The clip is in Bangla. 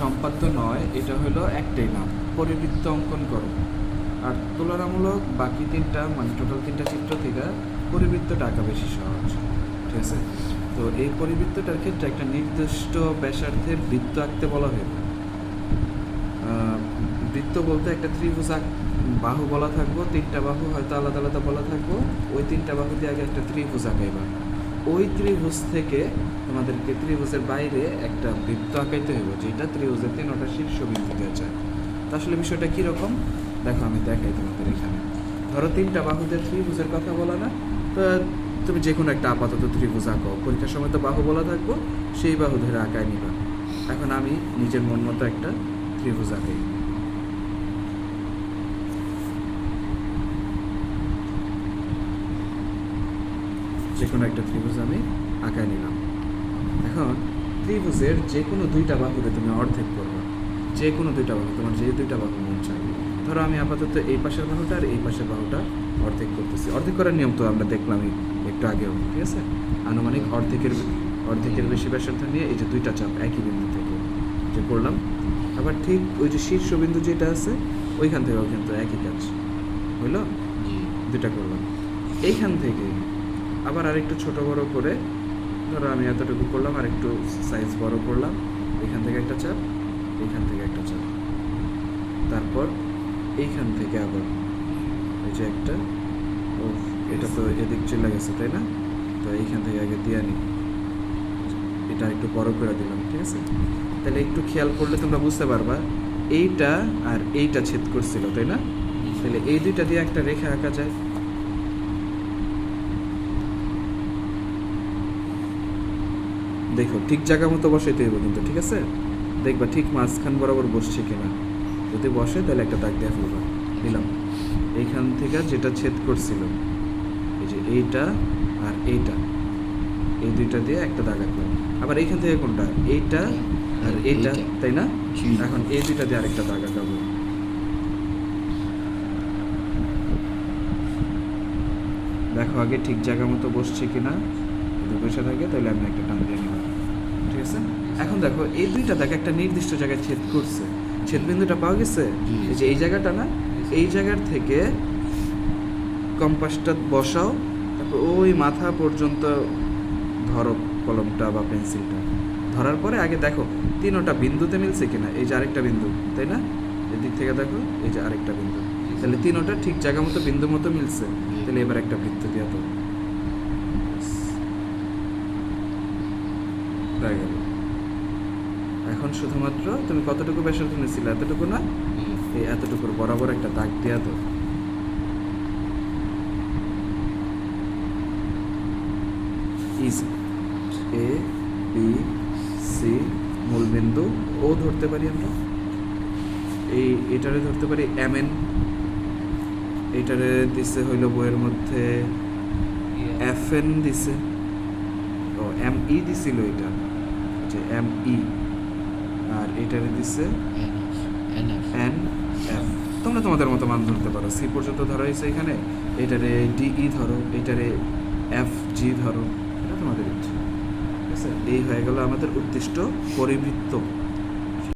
সম্পাদ্য নয়, এটা হলো একটাই নাম, পরিবৃত্ত অঙ্কন করো। আর তুলনামূলক বাকি তিনটা মানে টোটাল তিনটা চিত্র থেকে পরিবৃত্তটা আঁকা বেশি সহজ, ঠিক আছে? তো এই পরিবৃত্তটার ক্ষেত্রে একটা নির্দিষ্ট ব্যাসার্ধের বৃত্ত আঁকতে বলা হয়েছে। বৃত্ত বলতে একটা ত্রিভুজ বাহু বলা থাকবো, তিনটা বাহু হয়তো আলাদা আলাদা বলা থাকবো, ওই তিনটা বাহু দিয়ে আগে একটা ত্রিভুজ আঁকাইবা। ওই ত্রিভুজ থেকে তোমাদেরকে ত্রিভুজের বাইরে একটা বৃত্ত আঁকাইতে হবে, যেটা ত্রিভুজের তিনটা শীর্ষবিন্দু দেওয়া যায়। তা আসলে বিষয়টা কীরকম দেখো, আমি দেখাই তোমাদের। এখানে ধরো তিনটা বাহুদের ত্রিভুজের কথা বলা না, তো তুমি যে কোনো একটা আপাতত ত্রিভুজ আঁকো, পরীক্ষার সময় তো বাহু বলা থাকবো, সেই বাহু ধরে আঁকায় নিবা। এখন আমি নিজের মন মতো একটা ত্রিভুজ আঁকাই। যে কোনো একটা ত্রিভুজ আমি আঁকায় নিলাম। এখন ত্রিভুজের যে কোনো দুইটা বাহুকে তুমি অর্ধেক করবে, যে কোনো দুইটা বাহু, তোমার যে দুইটা বাহু মন চাই। ধরো আমি আপাতত এই পাশের বাহুটা আর এই পাশের বাহুটা অর্ধেক করতেছি। অর্ধেক করার নিয়ম তো আমরা দেখলামই একটু আগেও, ঠিক আছে? আনুমানিক অর্ধেকের বেশি ব্যাসার্ধ নিয়ে এই যে দুইটা চাপ একই বিন্দু থেকে যে করলাম। আবার ঠিক ওই যে শীর্ষবিন্দু যেটা আছে ওইখান থেকেও কিন্তু একই কাজ হইল, দুইটা করলাম। এইখান থেকে আবার আরেকটু ছোট বড় করে, ধরো আমি এতটুকু করলাম, আর একটু সাইজ বড় করলাম, এখান থেকে একটা চাপ, এইখান থেকে একটা চাপ, তারপর এইখান থেকে আবার এই যে একটা, ও এটা তো এদিক চলে গেছে তাই না? তো এইখান থেকে আগে দিয়ে নিই, এটা একটু বড় করে দিলাম, ঠিক আছে? তাহলে একটু খেয়াল করলে তোমরা বুঝতে পারবা এইটা আর এইটা ছেদ করছিল তাই না? তাহলে এই দুইটা দিয়ে একটা রেখা আঁকা যায়। দেখো ঠিক জায়গা মতো বসাইতে হইব কিন্তু, ঠিক আছে? দেখবা ঠিক মাঝখান বরাবর বসছে কিনা, যদি বসে তাহলে একটা দাগ দিয়ে ফেলবা। দিলাম এইখান থেকে যেটা ছেদ করছিল, এই যে এইটা আর এইটা, এই দুইটা দিয়ে একটা দাগ আঁকলাম। আবার এইখান থেকে কোনটা, এইটা আর এইটা, তাই না? এখন এই দুইটা দিয়ে আরেকটা দাগ আঁকাবো। দেখো আগে ঠিক জায়গা মতো বসছে কিনা, যদি বসে থাকে তাহলে আমি একটা টান দিয়ে নিলাম, ঠিক আছে? এখন দেখো এই দুইটা দাগ একটা নির্দিষ্ট জায়গায় ছেদ করছে, ছেদবিন্দুটা পাওয়া গেছে। এই যে এই জায়গাটা না, এই জায়গার থেকে কম্পাসটা বসাও, তারপর ওই মাথা পর্যন্ত ধরো কলমটা বা পেন্সিলটা। ধরার পরে আগে দেখো তিনটা বিন্দুতে মিলছে কিনা। এই যে আরেকটা বিন্দু, তাই না? এদিক থেকে দেখো এই যে আরেকটা বিন্দু, তাহলে তিনটা ঠিক জায়গা মতো বিন্দু মতো মিলছে। তাহলে এবার একটা বৃত্ত দিয়ে তো হয়ে গেল। এখন শুধুমাত্র তুমি কতটুকু ব্যাসার্ধ নিয়েছিলে, এতটুকু না? এই এতটুকুর বরাবর একটা দাগ দিয়া তো। ইজি, এ বি সি মূলবিন্দু ও ধরতে পারি আমরা, এটারে ধরতে পারি এম এন, এইটারে দিছে হইল বইয়ের মধ্যে এফ এন দিছে, ও এম ই দিছিল এটা, যে এম ই, আর এটারে দিছে এন এফ। তোমরা তোমাদের মতো মান ধরতে পারো, সি পর্যন্ত ধরা হয়েছে এখানে, এটারে ডিই ধরো, এটারে এফ জি ধরো, এটা তোমাদের ইচ্ছে, ঠিক আছে? এই হয়ে গেল আমাদের উদ্দিষ্ট পরিবৃত্ত।